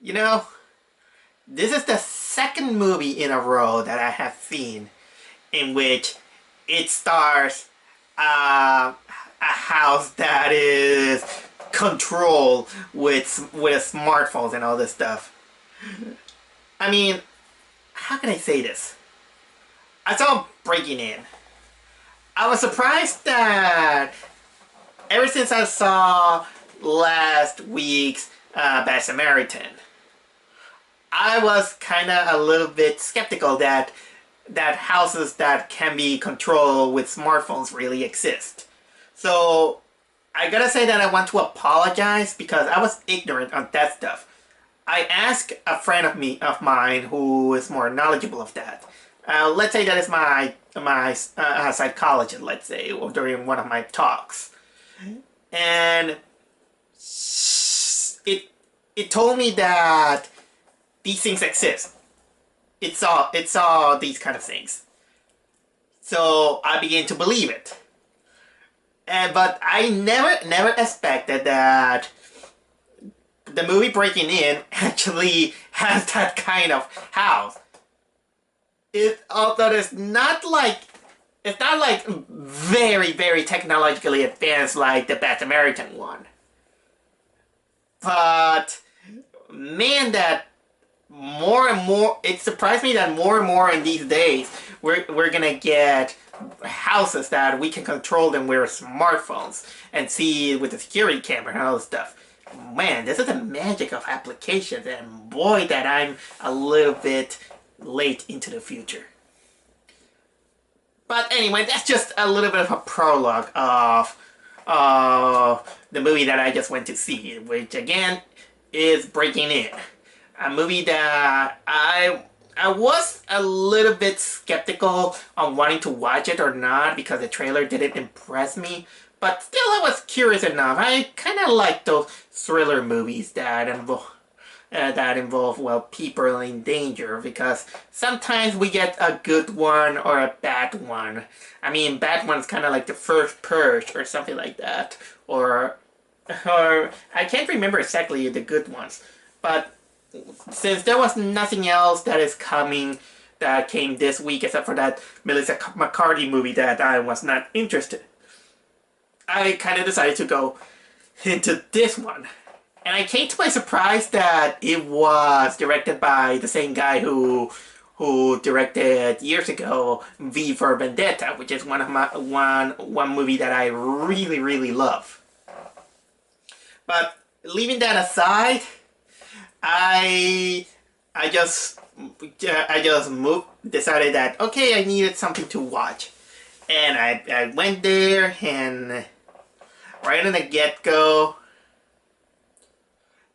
You know, this is the second movie in a row that I have seen in which it stars a house that is controlled with smartphones and all this stuff. I mean, how can I say this? I saw Breaking In. I was surprised that ever since I saw last week's Bad Samaritan, I was kind of a little bit skeptical that houses that can be controlled with smartphones really exist. So I gotta say that I want to apologize because I was ignorant on that stuff. I asked a friend of mine who is more knowledgeable of that. Let's say that is my psychologist. Let's say during one of my talks, and it it told me that these things exist. It saw these kind of things. So I began to believe it. But I never expected that the movie Breaking In actually has that kind of house. Although it's not like very technologically advanced like the Bad Samaritan one. But man, that more and more, it surprised me that more and more in these days we're gonna get houses that we can control them with smartphones and see with the security camera and all this stuff. Man, this is the magic of applications, and boy, that I'm a little bit late into the future. But anyway, that's just a little bit of a prologue of the movie that I just went to see, which again is Breaking In. A movie that I was a little bit skeptical on wanting to watch it or not because the trailer didn't impress me. But still, I was curious enough. I kind of like those thriller movies that involve, well, people in danger, because sometimes we get a good one or a bad one. I mean, bad one's kind of like the first Purge or something like that, or I can't remember exactly the good ones, but since there was nothing else that came this week except for that Melissa McCarthy movie that I was not interested, I kind of decided to go into this one. And I came to my surprise that it was directed by the same guy who directed years ago V for Vendetta, which is one movie that I really love. But leaving that aside, I I just decided that okay, I needed something to watch, and I went there, and right in the get-go,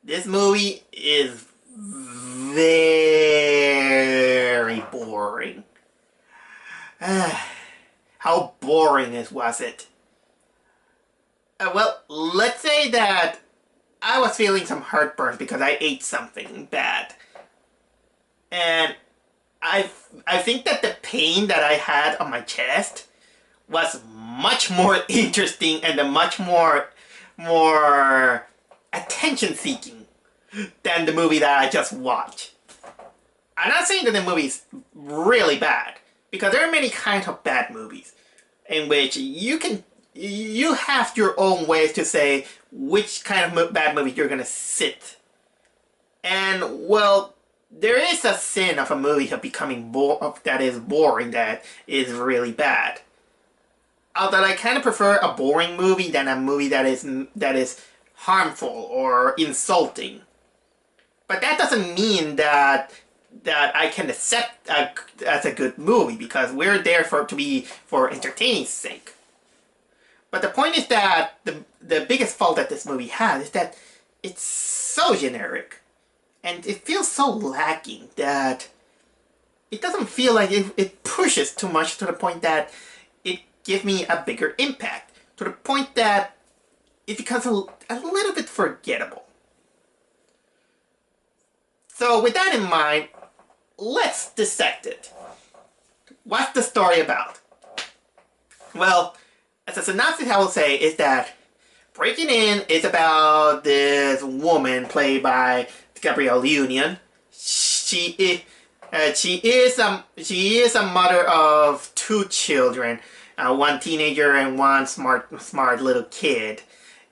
this movie is very boring. How boring was it? Well, let's say that I was feeling some heartburn because I ate something bad. And I think that the pain that I had on my chest was much more interesting and much more attention-seeking than the movie that I just watched. I'm not saying that the movie is really bad, because there are many kinds of bad movies in which you have your own ways to say which kind of bad movie you're gonna sit. And well, there is a sin of a movie of becoming that is boring, that is really bad. Although I kind of prefer a boring movie than a movie that is harmful or insulting. But that doesn't mean that I can accept as a good movie, because we're there for entertaining's sake. But the point is that the biggest fault that this movie has is that it's so generic, and it feels so lacking that it doesn't feel like it pushes too much to the point that it gives me a bigger impact, to the point that it becomes a little bit forgettable. So with that in mind, let's dissect it. What's the story about? Well, as a synopsis I will say is that Breaking In is about this woman played by Gabrielle Union. She is a mother of two children, one teenager and one smart little kid,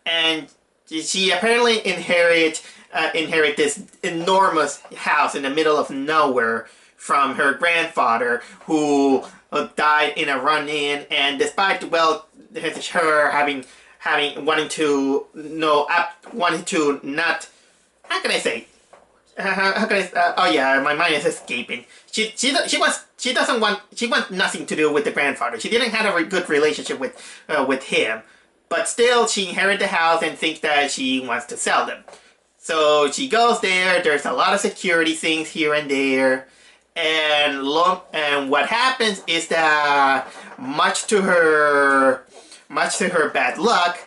and she apparently inherit this enormous house in the middle of nowhere from her grandfather, who died in a run-in. And despite her wanting to not, how can I say? How can I? Oh yeah, my mind is escaping. She wants nothing to do with the grandfather. She didn't have a good relationship with him, but still she inherited the house and thinks that she wants to sell them. So she goes there. There's a lot of security things here and there, and what happens is that much to her bad luck,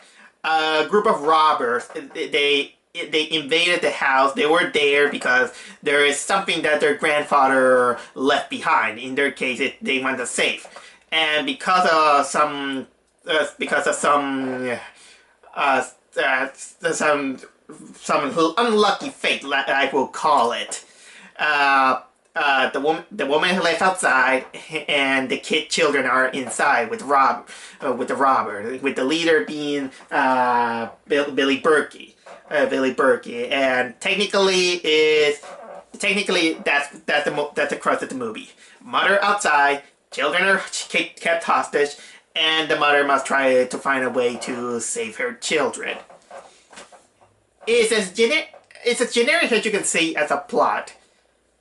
a group of robbers, they invaded the house. They were there because there is something that their grandfather left behind. In their case, they want a safe, and because of some unlucky fate, I will call it. The woman left outside, and the children are inside with the robber, with the leader being Billy Berkey. And technically that's the crux of the movie. Mother outside, children are kept hostage, and the mother must try to find a way to save her children. It's as generic as you can say as a plot.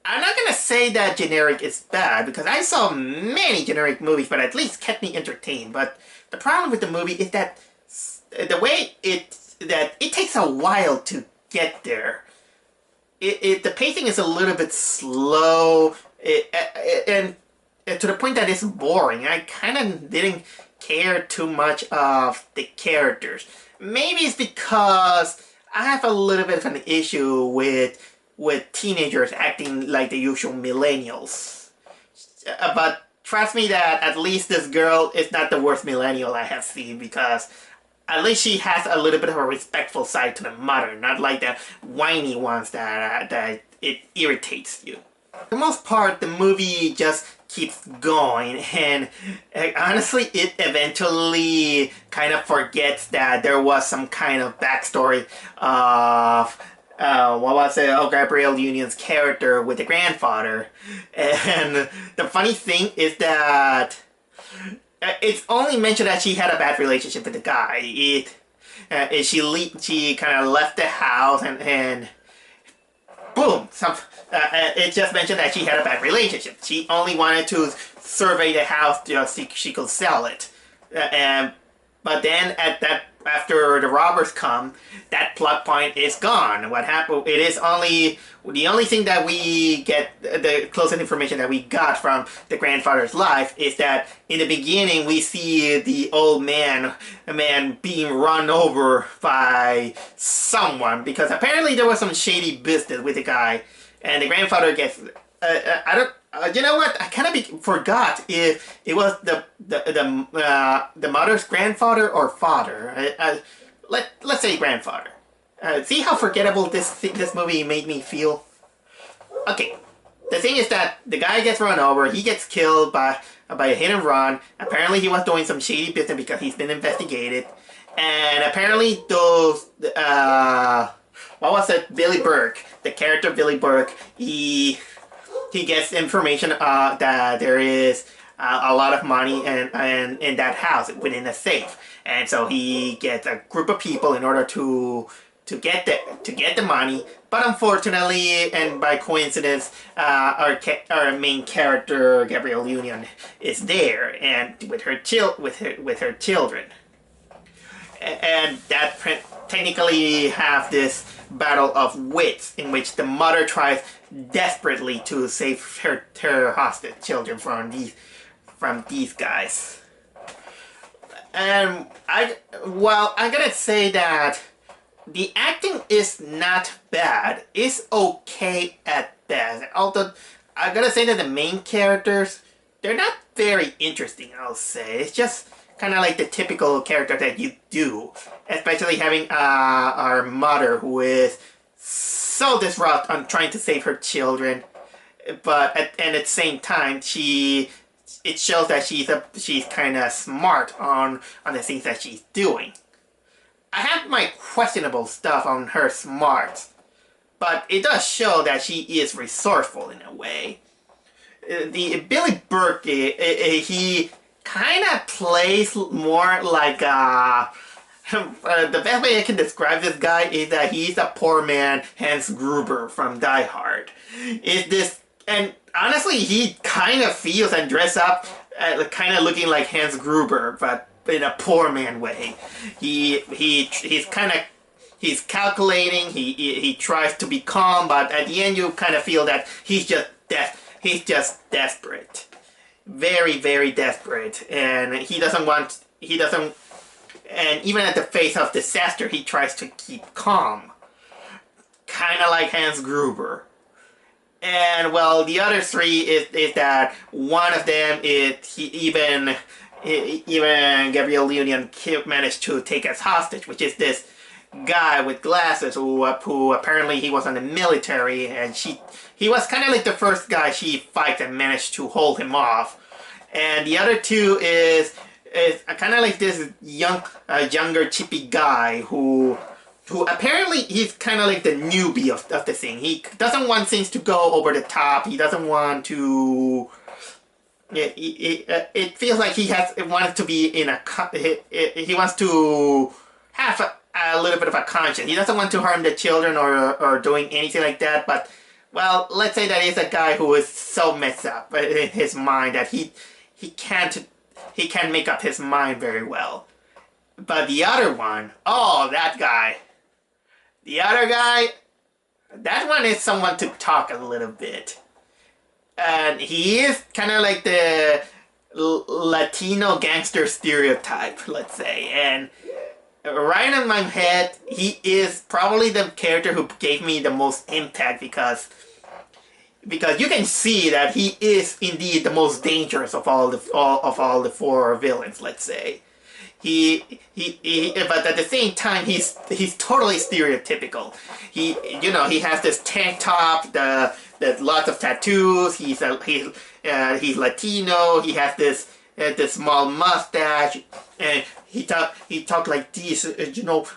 I'm not gonna say that generic is bad, because I saw many generic movies, but at least kept me entertained. But the problem with the movie is that the way it takes a while to get there. The pacing is a little bit slow, and to the point that it's boring. I kind of didn't care too much of the characters. Maybe it's because I have a little bit of an issue with teenagers acting like the usual millennials. But trust me that at least this girl is not the worst millennial I have seen, because at least she has a little bit of a respectful side to the mother, not like the whiny ones that it irritates you. For the most part, the movie just keeps going, and honestly, it eventually kind of forgets that there was some kind of backstory of Gabrielle Union's character with the grandfather. And the funny thing is that it's only mentioned that she had a bad relationship with the guy. She kind of left the house, and boom, it just mentioned that she had a bad relationship. She only wanted to survey the house just so she could sell it. But then after the robbers come, that plot point is gone. What happened? It is the only thing that we get, the closest information that we got from the grandfather's life, is that in the beginning we see the old man being run over by someone, because apparently there was some shady business with the guy, and the grandfather gets you know what? I kind of forgot if it was the mother's grandfather or father. Let's say grandfather. See how forgettable this movie made me feel? Okay, the thing is that the guy gets run over. He gets killed by a hit and run. Apparently, he was doing some shady business because he's been investigated. And apparently, those what was it? Billy Burke, the character Billy Burke, he gets information that there is a lot of money and in that house within a safe, and so he gets a group of people in order to get the money. But unfortunately, and by coincidence, our main character Gabrielle Union is there, and with her children, and that technically have this battle of wits in which the mother tries desperately to save her hostage children from these guys. And I'm gonna say that the acting is not bad. It's okay at best. Although I'm gonna say that the main characters, they're not very interesting, I'll say. It's just kind of like the typical character that you do, especially having our mother, who is so disrupt on trying to save her children, but and at the same time, it shows that she's kind of smart on the things that she's doing. I have my questionable stuff on her smarts, but it does show that she is resourceful in a way. The Billy Burke, he kind of plays more like the best way I can describe this guy is that he's a poor man Hans Gruber from Die Hard. And honestly, he kind of feels and dress up, kind of looking like Hans Gruber, but in a poor man way. He's kind of, he's calculating. He tries to be calm, but at the end you kind of feel that he's just desperate, very, very desperate, and he doesn't. And even at the face of disaster, he tries to keep calm, kind of like Hans Gruber. And well, the other three is that one of them is even Gabrielle Union managed to take as hostage, which is this guy with glasses who apparently he was in the military, and he was kind of like the first guy she fights and managed to hold him off. And the other two is kind of like this younger chippy guy who apparently he's kind of like the newbie of the thing. He doesn't want things to go over the top. He doesn't want to. It feels like he wants to be in a. He wants to have a little bit of a conscience. He doesn't want to harm the children or doing anything like that. But well, let's say that he's a guy who is so messed up in his mind that he can't make up his mind very well. But the other one, oh, that guy. The other guy, that one is someone to talk a little bit. And he is kind of like the Latino gangster stereotype, let's say. And right in my head, he is probably the character who gave me the most impact because you can see that he is indeed the most dangerous of all the four villains, let's say. But at the same time, he's totally stereotypical. He has this tank top, there's lots of tattoos. He's Latino. He has this small mustache, and he talk like this,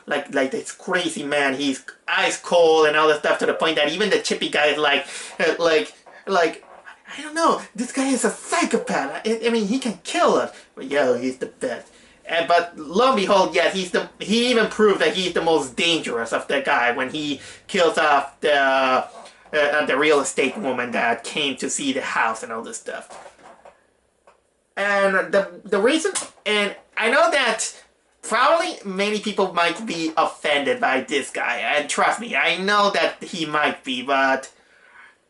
like this crazy man. He's ice cold and all that stuff, to the point that even the chippy guy is like I don't know. This guy is a psychopath. I mean, he can kill us, but yeah, he's the best. But lo and behold, yes, he even proved that he's the most dangerous of the guy when he kills off the real estate woman that came to see the house and all this stuff. And the reason, and I know that probably many people might be offended by this guy, and trust me, I know that he might be, but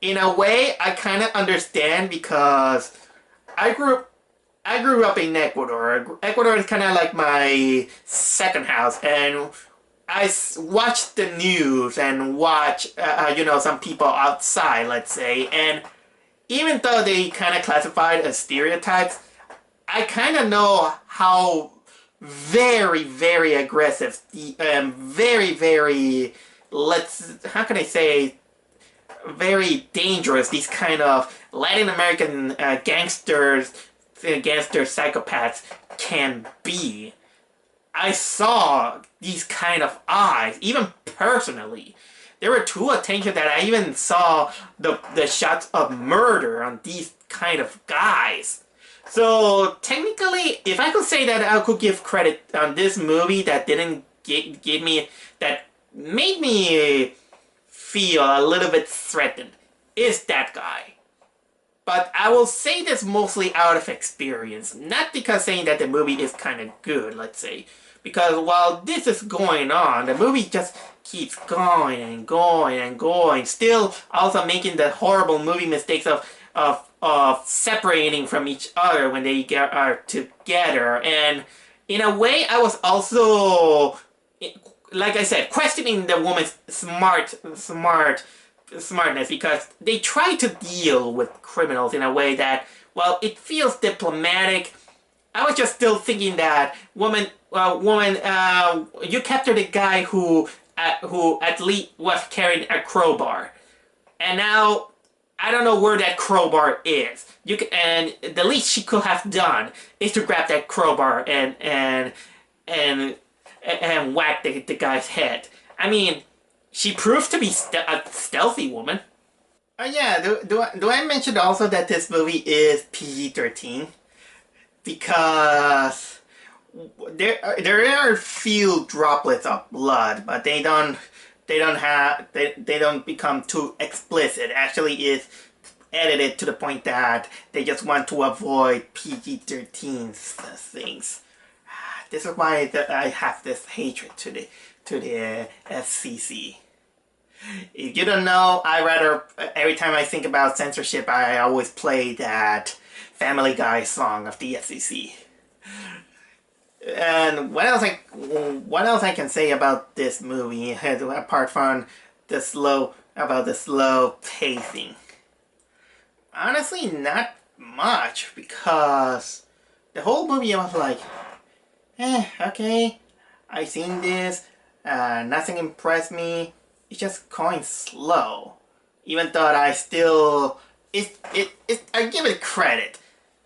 in a way, I kind of understand because I grew up in Ecuador. Ecuador is kind of like my second house, and I watch the news and watch, some people outside, let's say, and even though they kind of classified as stereotypes, I kind of know how very, very aggressive, very, very, how can I say, very dangerous these kind of Latin American gangster psychopaths can be. I saw these kind of eyes, even personally. There were two occasions that I even saw the shots of murder on these kind of guys. So technically, if I could say that I could give credit on this movie that didn't give me, that made me feel a little bit threatened, is that guy. But I will say this mostly out of experience, not because saying that the movie is kind of good, let's say. Because while this is going on, the movie just keeps going and going and going, still also making the horrible movie mistakes of separating from each other when they are together. And in a way, I was also, like I said, questioning the woman's smartness, because they try to deal with criminals in a way that, well, it feels diplomatic. I was just still thinking that, woman, you captured a guy who who at least was carrying a crowbar. And now I don't know where that crowbar is. And the least she could have done is to grab that crowbar and whack the guy's head. I mean, she proves to be a stealthy woman. Yeah, do I mention also that this movie is PG-13? Because there are few droplets of blood, but they don't become too explicit. Actually, it's edited to the point that they just want to avoid PG-13 things. This is why I have this hatred to the FCC. If you don't know, every time I think about censorship, I always play that Family Guy song of the FCC. And what else I can say about this movie apart from the slow pacing? Honestly, not much, because the whole movie I was like, okay, I seen this, nothing impressed me. It's just going slow. Even though I still, I give it credit.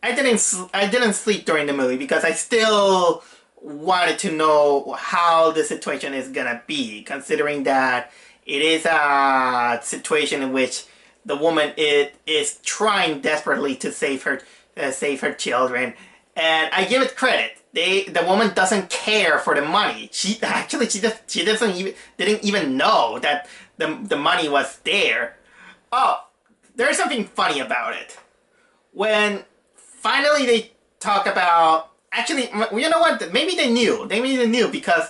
I didn't sleep during the movie because I still wanted to know how the situation is gonna be, considering that it is a situation in which the woman is trying desperately to save her children, and I give it credit. The woman doesn't care for the money. She didn't even know that the money was there. Oh, there's something funny about it. When finally they talk about, actually, you know what? Maybe they knew. Maybe they knew because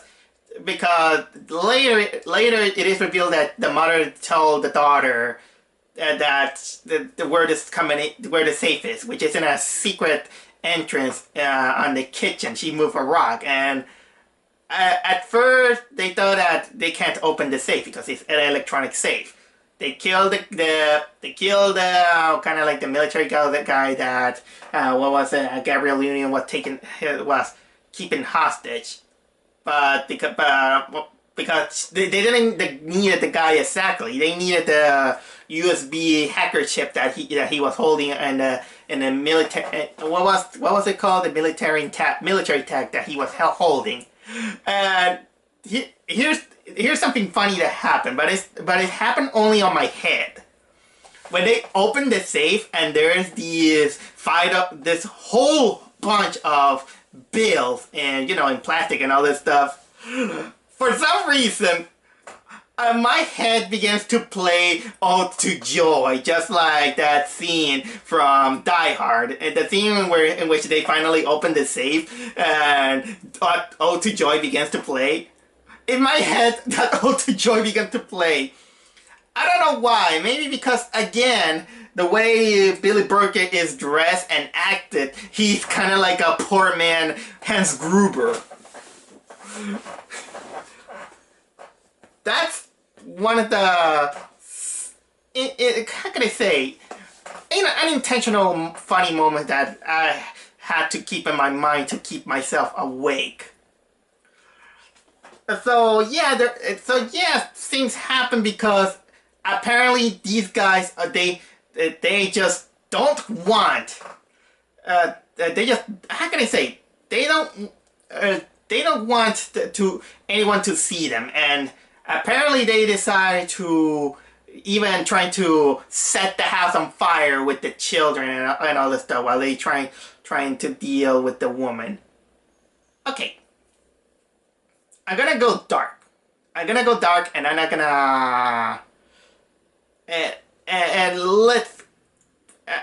later it is revealed that the mother told the daughter that where the safe is, which is in a secret entrance on the kitchen. She moved a rock, and at first they thought that they can't open the safe because it's an electronic safe. They killed kind of like the military guy that what was it? Gabriel Union was keeping hostage, but because they didn't need the guy exactly. They needed the USB hacker chip that he was holding in the military. What was it called? The military tag that he was holding. And here's something funny that happened, but it happened only on my head. When they opened the safe and there's this whole bunch of bills and in plastic and all this stuff. For some reason, my head begins to play Ode to Joy, just like that scene from Die Hard. The scene in which they finally open the safe and Ode to Joy begins to play. In my head, that Ode to Joy began to play. I don't know why. Maybe because, again, the way Billy Burke is dressed and acted, he's kind of like a poor man Hans Gruber. That's one of the, how can I say, unintentional funny moment that I had to keep in my mind to keep myself awake. So yeah, things happen because apparently these guys they just don't want. They just, how can I say, they don't want anyone to see them, and apparently they decide to even trying to set the house on fire with the children and all this stuff while they trying to deal with the woman. Okay. I'm gonna go dark. I'm not gonna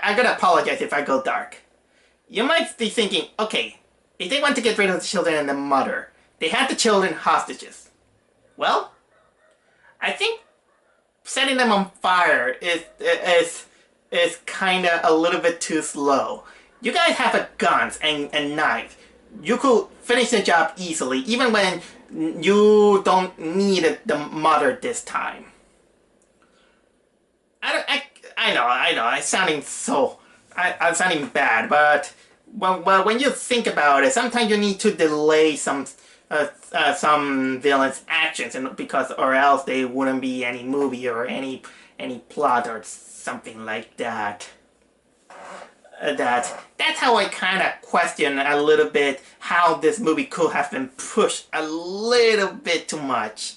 I'm gonna apologize if I go dark. You might be thinking, okay, if they want to get rid of the children and the mother, they had the children hostages. Well, I think setting them on fire is kind of a little bit too slow. You guys have guns and knives. You could finish the job easily, even when you don't need the mother this time. I know, I'm sounding bad, but when you think about it, sometimes you need to delay some some villains' actions, and because or else they wouldn't be any movie or any plot or something like that. That's how I kind of question a little bit how this movie could have been pushed a little bit too much.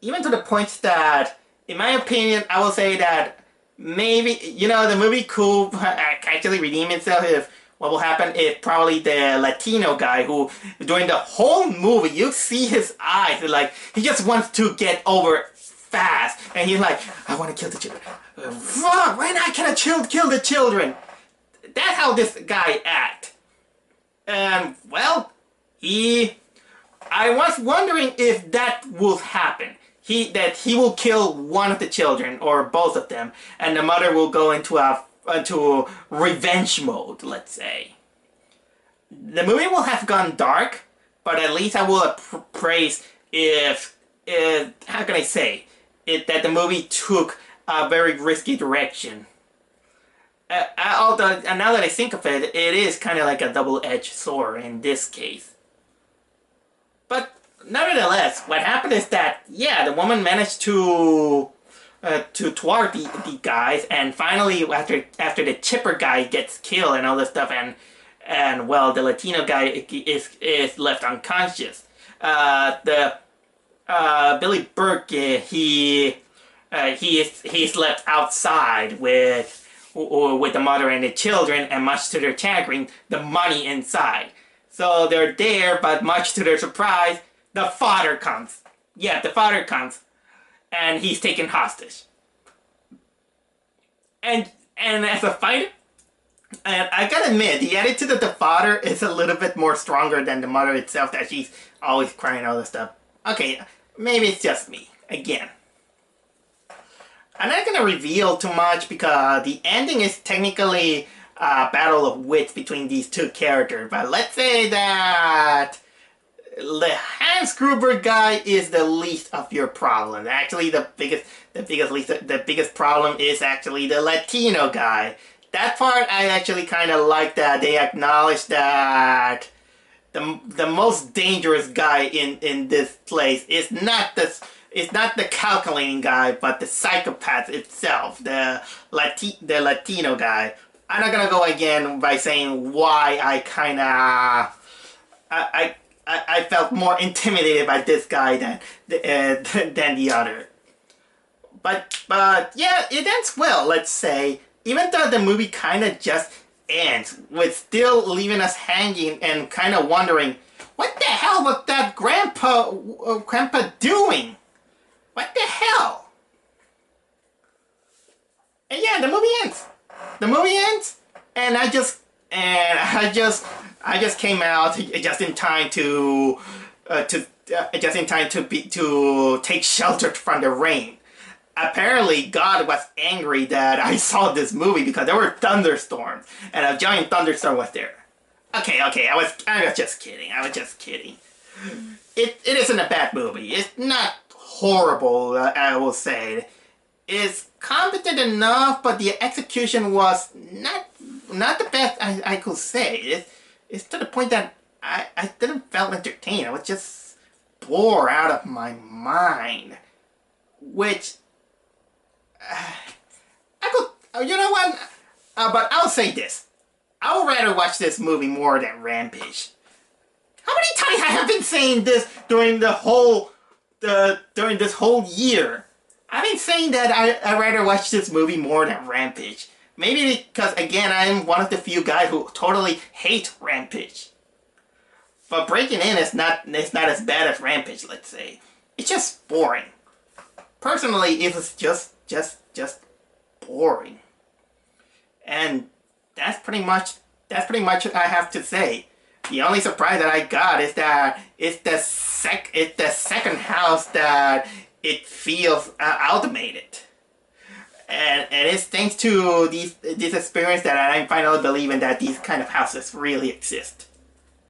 Even to the point that, in my opinion, I will say that maybe, the movie could actually redeem itself if what will happen if probably the Latino guy who, during the whole movie, you see his eyes, like, he just wants to get over fast, and he's like, I want to kill the children. Fuck, why not can I kill the children? That's how this guy act. And, well, I was wondering if that will happen. That he will kill one of the children, or both of them, and the mother will go into revenge mode, let's say. The movie will have gone dark, but at least I will praise if how can I say, that the movie took a very risky direction. Although, now that I think of it, it is kind of like a double-edged sword in this case. But nevertheless, what happened is that, yeah, the woman managed to thwart the guys, and finally, after the chipper guy gets killed and all this stuff, and well, the Latino guy is left unconscious. The Billy Burke, he's left outside with the mother and the children, and much to their chagrin, the money inside. So they're there, but much to their surprise, the father comes. Yeah, the father comes, and he's taken hostage. And as a fighter, and I gotta admit, the attitude of the father is a little bit more stronger than the mother itself, that she's always crying all this stuff. Okay, maybe it's just me, again. I'm not gonna reveal too much because the ending is technically a battle of wits between these two characters, but let's say that the Hans Gruber guy is the least of your problem. Actually, the biggest problem is actually the Latino guy. That part I actually kind of like, that they acknowledge that the most dangerous guy in this place is not the calculating guy, but the psychopath itself, the Latino guy. I'm not gonna go again by saying why I felt more intimidated by this guy than the other. But yeah, it ends well, let's say. Even though the movie kind of just ends with still leaving us hanging and kind of wondering, what the hell was that grandpa doing? What the hell? And yeah, the movie ends. The movie ends, and I just came out just in time to take shelter from the rain. Apparently, God was angry that I saw this movie because there were thunderstorms, and a giant thunderstorm was there. Okay, I was just kidding. It isn't a bad movie. It's not horrible, I will say. It's competent enough, but the execution was not the best I could say. It's to the point that I didn't feel entertained. I was just bored out of my mind. Which, I could, you know what? But I'll say this. I would rather watch this movie more than Rampage. How many times I have been saying this during this whole year? I've been saying that I'd rather watch this movie more than Rampage. Maybe because, again, I'm one of the few guys who totally hate Rampage. But Breaking In is not as bad as Rampage, let's say. It's just boring. Personally, it was just boring. And that's pretty much what I have to say. The only surprise that I got is that it's the second house that it feels automated. And it's thanks to this experience that I'm finally believing that these kind of houses really exist.